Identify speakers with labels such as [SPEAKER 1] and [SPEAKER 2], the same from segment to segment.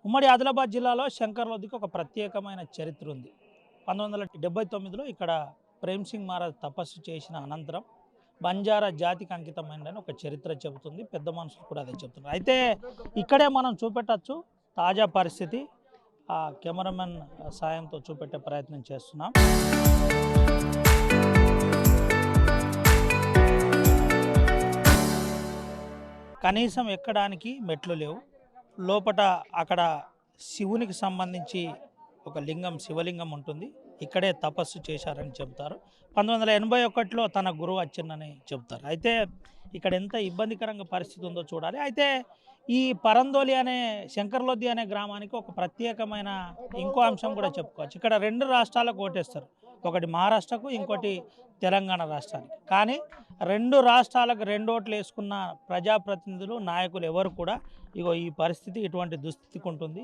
[SPEAKER 1] ఉమ్మడి ఆదిలాబాద్ జిల్లాలో శంకర్లోదికి ఒక ప్రత్యేకమైన చరిత్ర ఉంది. 1979లో ఇక్కడ ప్రేమ్ సింగ్ మహారాజ్ తపస్సు చేసిన అనంతరం బంజారా జాతికి అంకితమైనదని ఒక చరిత్ర చెబుతుంది. పెద్ద మనుషులు కూడా అదే చెబుతున్నారు. అయితే ఇక్కడే మనం చూపెట్టచ్చు తాజా పరిస్థితి. ఆ కెమెరామెన్ సాయంతో చూపెట్టే ప్రయత్నం చేస్తున్నాం. కనీసం ఎక్కడానికి మెట్లు లేవు. లోపట అక్కడ శివునికి సంబంధించి ఒక లింగం, శివలింగం ఉంటుంది. ఇక్కడే తపస్సు చేశారని చెబుతారు. 1981లో తన గురువు వచ్చిందని చెబుతారు. అయితే ఇక్కడ ఎంత ఇబ్బందికరంగా పరిస్థితి ఉందో చూడాలి. అయితే ఈ పరందోలి అనే శంకర్లోది అనే గ్రామానికి ఒక ప్రత్యేకమైన ఇంకో అంశం కూడా చెప్పుకోవచ్చు. ఇక్కడ 2 రాష్ట్రాలకు ఓటేస్తారు. ఒకటి మహారాష్ట్రకు, ఇంకోటి తెలంగాణ రాష్ట్రానికి. కానీ 2 రాష్ట్రాలకు 2 ఓట్లు వేసుకున్న ప్రజాప్రతినిధులు, నాయకులు ఎవరు కూడా ఇగో ఈ పరిస్థితి, ఇటువంటి దుస్థితికి ఉంటుంది.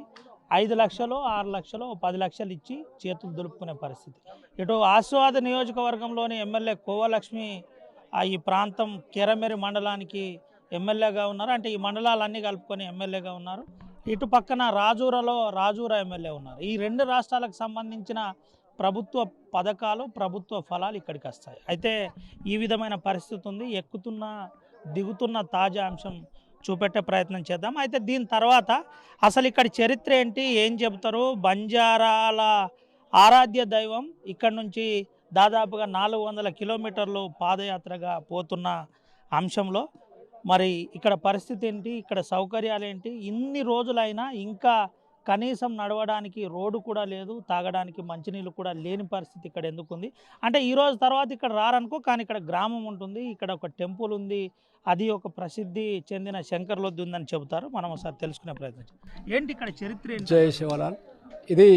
[SPEAKER 1] 5 లక్షలు, 6 లక్షలు, 10 లక్షలు ఇచ్చి చేతులు దులుపుకునే పరిస్థితి. ఇటు ఆసిఫాబాద్ నియోజకవర్గంలోని ఎమ్మెల్యే కోవలక్ష్మి ఈ ప్రాంతం కెరమెరి మండలానికి ఎమ్మెల్యేగా ఉన్నారు. అంటే ఈ మండలాలన్నీ కలుపుకొని ఎమ్మెల్యేగా ఉన్నారు. ఇటు పక్కన రాజూరా ఎమ్మెల్యే ఉన్నారు. ఈ 2 రాష్ట్రాలకు సంబంధించిన ప్రభుత్వ పథకాలు, ప్రభుత్వ ఫలాలు ఇక్కడికి వస్తాయి. అయితే ఈ విధమైన పరిస్థితి ఉంది. ఎక్కుతున్న దిగుతున్న తాజా అంశం చూపెట్టే ప్రయత్నం చేద్దాం. అయితే దీని తర్వాత అసలు ఇక్కడ చరిత్ర ఏంటి, ఏం చెబుతారు? బంజారాల ఆరాధ్య దైవం ఇక్కడ నుంచి దాదాపుగా 400 కిలోమీటర్లు పాదయాత్రగా పోతున్న అంశంలో మరి ఇక్కడ పరిస్థితి ఏంటి, ఇక్కడ సౌకర్యాలు ఏంటి? ఇన్ని రోజులైనా ఇంకా కనీసం నడవడానికి రోడ్డు కూడా లేదు, తాగడానికి మంచినీళ్ళు కూడా లేని పరిస్థితి ఇక్కడ ఎందుకుంది అంటే ఈ రోజు తర్వాత ఇక్కడ రారనుకో, కానీ ఇక్కడ గ్రామం ఉంటుంది, ఇక్కడ ఒక టెంపుల్ ఉంది, అది ఒక ప్రసిద్ధి చెందిన శంకర్లోది ఉందని చెబుతారు. మనం ఒకసారి తెలుసుకునే ప్రయత్నం ఏంటి ఇక్కడ చరిత్ర ఏంటి?
[SPEAKER 2] జై శివలాల్. ఇది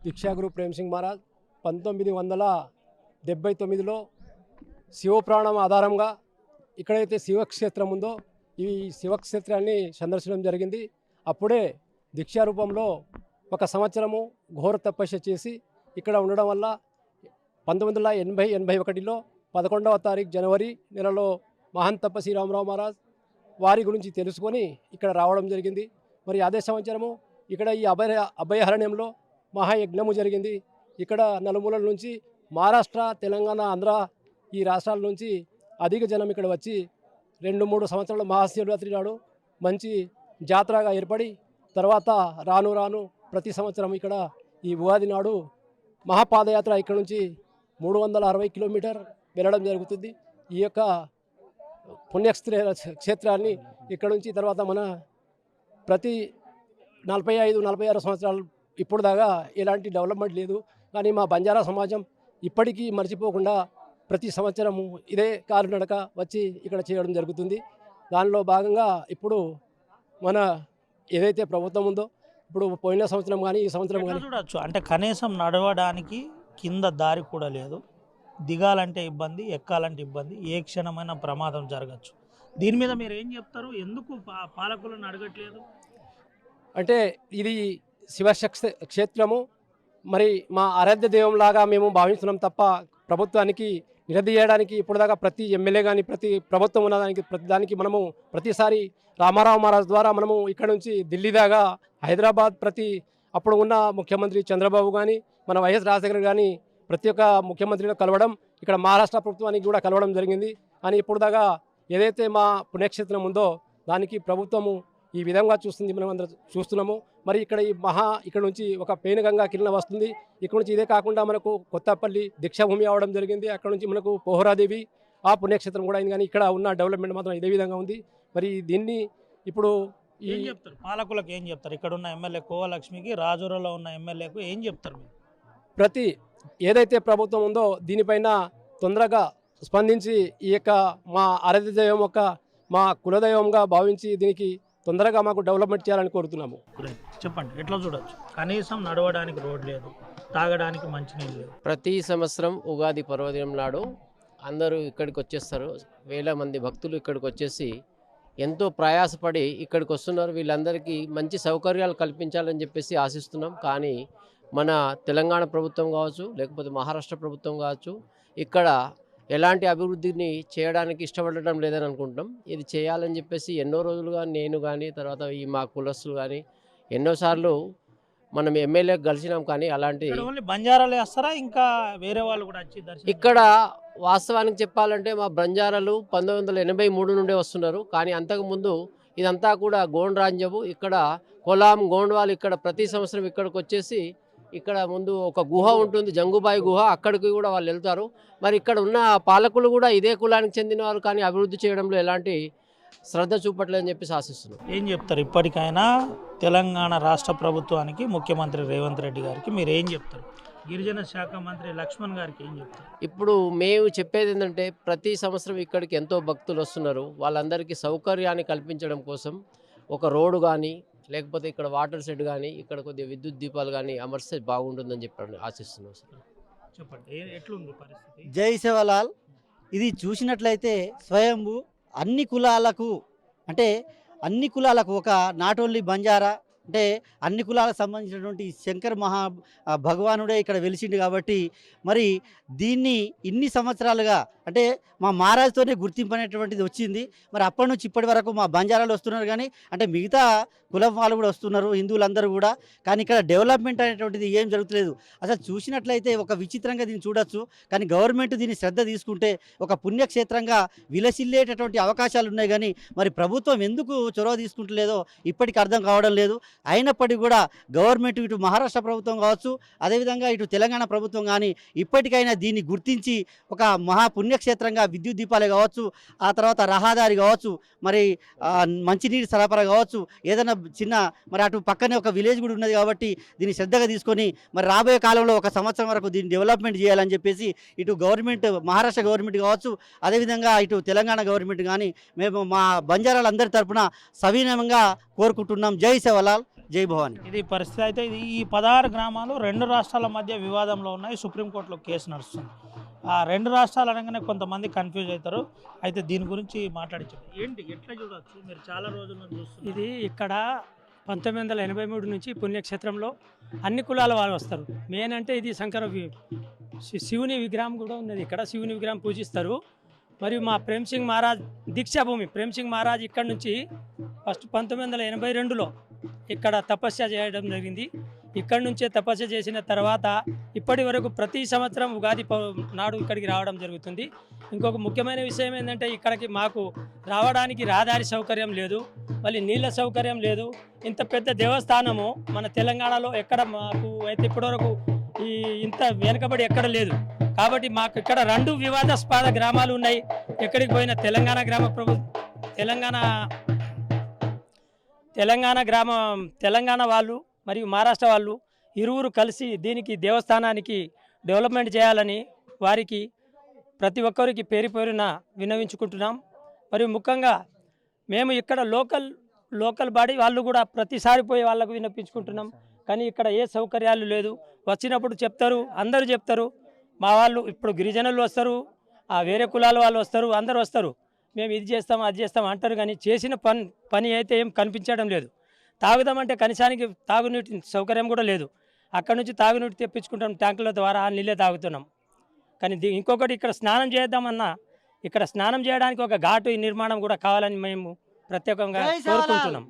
[SPEAKER 2] దీక్షాగురు ప్రేమ్ సింగ్ మహారాజ్ 1979లో శివపురాణం ఆధారంగా ఇక్కడైతే శివక్షేత్రం ఉందో ఈ శివక్షేత్రాన్ని సందర్శించడం జరిగింది. అప్పుడే దీక్షారూపంలో 1 సంవత్సరము ఘోర తపస్య చేసి ఇక్కడ ఉండడం వల్ల 1981లో 11వ తారీఖు జనవరి నెలలో మహాన్ తపస్వి రామరావు మహారాజ్ వారి గురించి తెలుసుకొని ఇక్కడ రావడం జరిగింది. మరి అదే సంవత్సరము ఇక్కడ ఈ అభయారణ్యంలో మహాయజ్ఞము జరిగింది. ఇక్కడ నలుమూలల నుంచి మహారాష్ట్ర, తెలంగాణ, ఆంధ్ర ఈ రాష్ట్రాల నుంచి అధిక జనం ఇక్కడ వచ్చి 2-3 సంవత్సరాల మహాశివరాత్రి నాడు మంచి జాతరగా ఏర్పడి తర్వాత రాను రాను ప్రతి సంవత్సరం ఇక్కడ ఈ ఉగాది నాడు మహాపాదయాత్ర ఇక్కడ నుంచి 360 కిలోమీటర్ వెళ్ళడం జరుగుతుంది. ఈ యొక్క పుణ్యక్షేత్రాన్ని ఇక్కడ నుంచి తర్వాత మన ప్రతి 45-46 సంవత్సరాలు ఇప్పుడు దాకా ఎలాంటి డెవలప్మెంట్ లేదు. కానీ మా బంజారా సమాజం ఇప్పటికీ మర్చిపోకుండా ప్రతి సంవత్సరము ఇదే కాలినడక వచ్చి ఇక్కడ చేయడం జరుగుతుంది. దానిలో భాగంగా ఇప్పుడు మన ఏదైతే ప్రభుత్వం ఉందో ఇప్పుడు పోయిన సంవత్సరం కానీ ఈ సంవత్సరం కానీ
[SPEAKER 1] చూడవచ్చు. అంటే కనీసం నడవడానికి కింద దారి కూడా లేదు, దిగాలంటే ఇబ్బంది, ఎక్కాలంటే ఇబ్బంది, ఏ క్షణమైన ప్రమాదం జరగచ్చు. దీని మీద మీరు ఏం చెప్తారు? ఎందుకు పాలకులను అడగట్లేదు?
[SPEAKER 2] అంటే ఇది క్షేత్రము మరి మా ఆరాధ్య దైవంలాగా మేము భావిస్తున్నాం తప్ప ప్రభుత్వానికి నిలదీయడానికి ఇప్పుడు దాకా ప్రతి ఎమ్మెల్యే కానీ ప్రతి ప్రభుత్వం ఉన్నదానికి ప్రతి దానికి మనము ప్రతిసారి రామారావు మహారాజ్ ద్వారా మనము ఇక్కడ నుంచి ఢిల్లీ దాకా హైదరాబాద్ అప్పుడు ఉన్న ముఖ్యమంత్రి చంద్రబాబు కానీ మన వైఎస్ రాజశేఖర్ కానీ ప్రతి ఒక్క ముఖ్యమంత్రిలో కలవడం, ఇక్కడ మహారాష్ట్ర ప్రభుత్వానికి కూడా కలవడం జరిగింది. కానీ ఇప్పుడు దాకా ఏదైతే మా పుణ్యక్షేత్రం ఉందో దానికి ప్రభుత్వము ఈ విధంగా చూస్తుంది, మనం అందరం చూస్తున్నాము. మరి ఇక్కడ ఇక్కడ నుంచి ఒక పేనుగంగా కిరణ వస్తుంది. ఇక్కడ నుంచి ఇదే కాకుండా మనకు కొత్తపల్లి దీక్షాభూమి అవడం జరిగింది. అక్కడ నుంచి మనకు పోహరాదేవి ఆ పుణ్యక్షేత్రం కూడా అయింది. కానీ ఇక్కడ ఉన్న డెవలప్మెంట్ మాత్రం ఇదే విధంగా ఉంది. మరి దీన్ని ఇప్పుడు
[SPEAKER 1] ఏం చెప్తారు పాలకులకు? ఏం చెప్తారు? ఇక్కడ ఉన్న ఎమ్మెల్యే కోవలక్ష్మికి, రాజూరాలో ఉన్న ఎమ్మెల్యేకు ఏం చెప్తారు?
[SPEAKER 2] ప్రతి ఏదైతే ప్రభుత్వం ఉందో దీనిపైన తొందరగా స్పందించి ఈ యొక్క మా ఆరాధ్య దైవం మా కులదైవంగా భావించి దీనికి తొందరగా మాకు డెవలప్మెంట్ చేయాలని కోరుతున్నాము.
[SPEAKER 1] చెప్పండి, ఎట్లా చూడొచ్చు? కనీసం నడవడానికి రోడ్ లేదు, తాగడానికి మంచినీళ్ళు లేదు.
[SPEAKER 3] ప్రతి సంవత్సరం ఉగాది పర్వదినం నాడు అందరూ ఇక్కడికి వచ్చేస్తారు. వేల మంది భక్తులు ఇక్కడికి వచ్చేసి ఎంతో ప్రయాసపడి ఇక్కడికి వస్తున్నారు. వీళ్ళందరికీ మంచి సౌకర్యాలు కల్పించాలని చెప్పేసి ఆశిస్తున్నాం. కానీ మన తెలంగాణ ప్రభుత్వం కావచ్చు, లేకపోతే మహారాష్ట్ర ప్రభుత్వం కావచ్చు, ఇక్కడ ఎలాంటి అభివృద్ధిని చేయడానికి ఇష్టపడడం లేదని అనుకుంటాం. ఇది చేయాలని చెప్పేసి ఎన్నో రోజులుగా నేను కానీ తర్వాత మా కులస్తులు కానీ ఎన్నోసార్లు మనం ఎమ్మెల్యేకి కలిసినాం, కానీ అలాంటి
[SPEAKER 1] ఇక్కడ ఓన్లీ బంజారాలే వస్తారా, ఇంకా వేరే వాళ్ళు కూడా వచ్చి దర్శనం
[SPEAKER 3] ఇక్కడ వాస్తవానికి చెప్పాలంటే మా బంజారాలు 1983 నుండే వస్తున్నారు. కానీ అంతకుముందు ఇదంతా కూడా గోండ్ రాజ్యము. ఇక్కడ కొలాం గోండ్వాల్ ఇక్కడ ప్రతి సంవత్సరం ఇక్కడికి వచ్చేసి ఇక్కడ ముందు ఒక గుహ ఉంటుంది, జంగుబాయి గుహ, అక్కడికి కూడా వాళ్ళు వెళ్తారు. మరి ఇక్కడ ఉన్న పాలకులు కూడా ఇదే కులానికి చెందిన వారు, కానీ అభివృద్ధి చేయడంలో ఎలాంటి శ్రద్ధ చూపట్లేదని చెప్పేసి ఆశిస్తున్నాం.
[SPEAKER 1] ఏం చెప్తారు ఇప్పటికైనా తెలంగాణ రాష్ట్ర ప్రభుత్వానికి, ముఖ్యమంత్రి రేవంత్ రెడ్డి గారికి మీరు ఏం చెప్తారు? గిరిజన శాఖ మంత్రి లక్ష్మణ్ గారికి ఏం చెప్తారు?
[SPEAKER 3] ఇప్పుడు మేము చెప్పేది ఏంటంటే ప్రతి సంవత్సరం ఇక్కడికి ఎంతో భక్తులు వస్తున్నారు. వాళ్ళందరికీ సౌకర్యాన్ని కల్పించడం కోసం ఒక రోడ్డు కానీ, లేకపోతే ఇక్కడ వాటర్ షెడ్ కానీ, ఇక్కడ కొద్దిగా విద్యుత్ దీపాలు కానీ అమర్స్తే బాగుంటుందని చెప్పి ఆశిస్తున్నాం సార్.
[SPEAKER 1] చెప్పండి, ఎట్లుంది పరిస్థితి?
[SPEAKER 4] జై సేవలాల్. ఇది చూసినట్లయితే స్వయంభూ అన్ని కులాలకు, అంటే అన్ని కులాలకు ఒక నాట్ ఓన్లీ బంజారా, అంటే అన్ని కులాలకు సంబంధించినటువంటి శంకర్ భగవానుడే ఇక్కడ వెలిసిండు. కాబట్టి మరి దీన్ని ఇన్ని సంవత్సరాలుగా అంటే మా మహారాజుతోనే గుర్తింపు అనేటువంటిది వచ్చింది. మరి అప్పటి నుంచి ఇప్పటి వరకు మా బంజారాలు వస్తున్నారు, కానీ అంటే మిగతా కులం వాళ్ళు కూడా వస్తున్నారు, హిందువులందరూ కూడా. కానీ ఇక్కడ డెవలప్మెంట్ అనేటువంటిది ఏం జరుగుతలేదు. అసలు చూసినట్లయితే ఒక విచిత్రంగా దీన్ని చూడొచ్చు. కానీ గవర్నమెంట్ దీన్ని శ్రద్ధ తీసుకుంటే ఒక పుణ్యక్షేత్రంగా విలసిల్లేటటువంటి అవకాశాలు ఉన్నాయి. కానీ మరి ప్రభుత్వం ఎందుకు చొరవ తీసుకుంటలేదో ఇప్పటికి అర్థం కావడం లేదు. అయినప్పటికీ కూడా గవర్నమెంట్ ఇటు మహారాష్ట్ర ప్రభుత్వం కావచ్చు, అదేవిధంగా ఇటు తెలంగాణ ప్రభుత్వం కానీ ఇప్పటికైనా దీన్ని గుర్తించి ఒక పుణ్యక్షేత్రంగా విద్యుత్ దీపాలే కావచ్చు, ఆ తర్వాత రహదారి కావచ్చు, మరి మంచినీటి సరఫరా కావచ్చు, ఏదైనా చిన్న మరి అటు పక్కనే ఒక విలేజ్ కూడా ఉన్నది. కాబట్టి దీన్ని శ్రద్ధగా తీసుకొని మరి రాబోయే కాలంలో ఒక సంవత్సరం వరకు దీన్ని డెవలప్మెంట్ చేయాలని చెప్పేసి ఇటు గవర్నమెంట్, మహారాష్ట్ర గవర్నమెంట్ కావచ్చు, అదేవిధంగా ఇటు తెలంగాణ గవర్నమెంట్ కానీ మేము మా బంజారాలందరి తరపున సవినయంగా కోరుకుంటున్నాం. జై సేవలాల్, జై భవానీ.
[SPEAKER 1] ఇది పరిస్థితి. అయితే ఇది ఈ 16 గ్రామాలు 2 రాష్ట్రాల మధ్య వివాదంలో ఉన్నాయి. సుప్రీంకోర్టులో కేసు నడుస్తుంది. ఆ 2 రాష్ట్రాలు అనగానే కొంతమంది కన్ఫ్యూజ్ అవుతారు. అయితే దీని గురించి మాట్లాడించారు. ఏంటి, ఎట్లా చూడవచ్చు? మీరు చాలా రోజుల నుంచి చూస్తున్నారు.
[SPEAKER 5] ఇది ఇక్కడ 1983 నుంచి పుణ్యక్షేత్రంలో అన్ని కులాల వాళ్ళు వస్తారు. మెయిన్ అంటే ఇది శివుని విగ్రహం కూడా ఉన్నది. ఇక్కడ శివుని విగ్రహం పూజిస్తారు. మరియు మా ప్రేమ్ సింగ్ మహారాజ్ దీక్షాభూమి, ప్రేమ్ సింగ్ మహారాజ్ ఇక్కడ నుంచి ఫస్ట్ 1982లో ఇక్కడ తపస్య చేయడం జరిగింది. ఇక్కడ నుంచే తపస్య చేసిన తర్వాత ఇప్పటి వరకు ప్రతి సంవత్సరం ఉగాది నాడు ఇక్కడికి రావడం జరుగుతుంది. ఇంకొక ముఖ్యమైన విషయం ఏంటంటే ఇక్కడికి మాకు రావడానికి రహదారి సౌకర్యం లేదు, మళ్ళీ నీళ్ళ సౌకర్యం లేదు. ఇంత పెద్ద దేవస్థానము మన తెలంగాణలో ఎక్కడ మాకు అయితే ఇప్పటివరకు ఇంత వెనుకబడి ఎక్కడ లేదు. కాబట్టి మాకు ఇక్కడ 2 వివాదాస్పద గ్రామాలు ఉన్నాయి. ఎక్కడికి పోయిన తెలంగాణ వాళ్ళు మరియు మహారాష్ట్ర వాళ్ళు ఇరువురు కలిసి దీనికి దేవస్థానానికి డెవలప్మెంట్ చేయాలని వారికి ప్రతి ఒక్కరికి పేరున విన్నవించుకుంటున్నాం. మరియు ముఖ్యంగా మేము ఇక్కడ లోకల్ బాడీ వాళ్ళు కూడా ప్రతిసారి పోయి వాళ్ళకు విన్నపించుకుంటున్నాం. కానీ ఇక్కడ ఏ సౌకర్యాలు లేదు. వచ్చినప్పుడు చెప్తారు, అందరూ చెప్తారు, మా వాళ్ళు ఇప్పుడు గిరిజనులు వస్తారు, వేరే కులాల వాళ్ళు వస్తారు, అందరూ వస్తారు, మేము ఇది చేస్తాం అది చేస్తాం అంటారు. కానీ చేసిన పని అయితే ఏం కనిపించడం లేదు. తాగుదామంటే కనీసానికి తాగునీటి సౌకర్యం కూడా లేదు. అక్కడ నుంచి తాగునీటి తెప్పించుకుంటాం, ట్యాంకుల ద్వారా ఆ నీళ్ళే తాగుతున్నాం. కానీ ఇంకొకటి ఇక్కడ స్నానం చేద్దామన్నా ఇక్కడ స్నానం చేయడానికి ఒక ఘాటు నిర్మాణం కూడా కావాలని మేము ప్రత్యేకంగా కోరుకుంటున్నాం.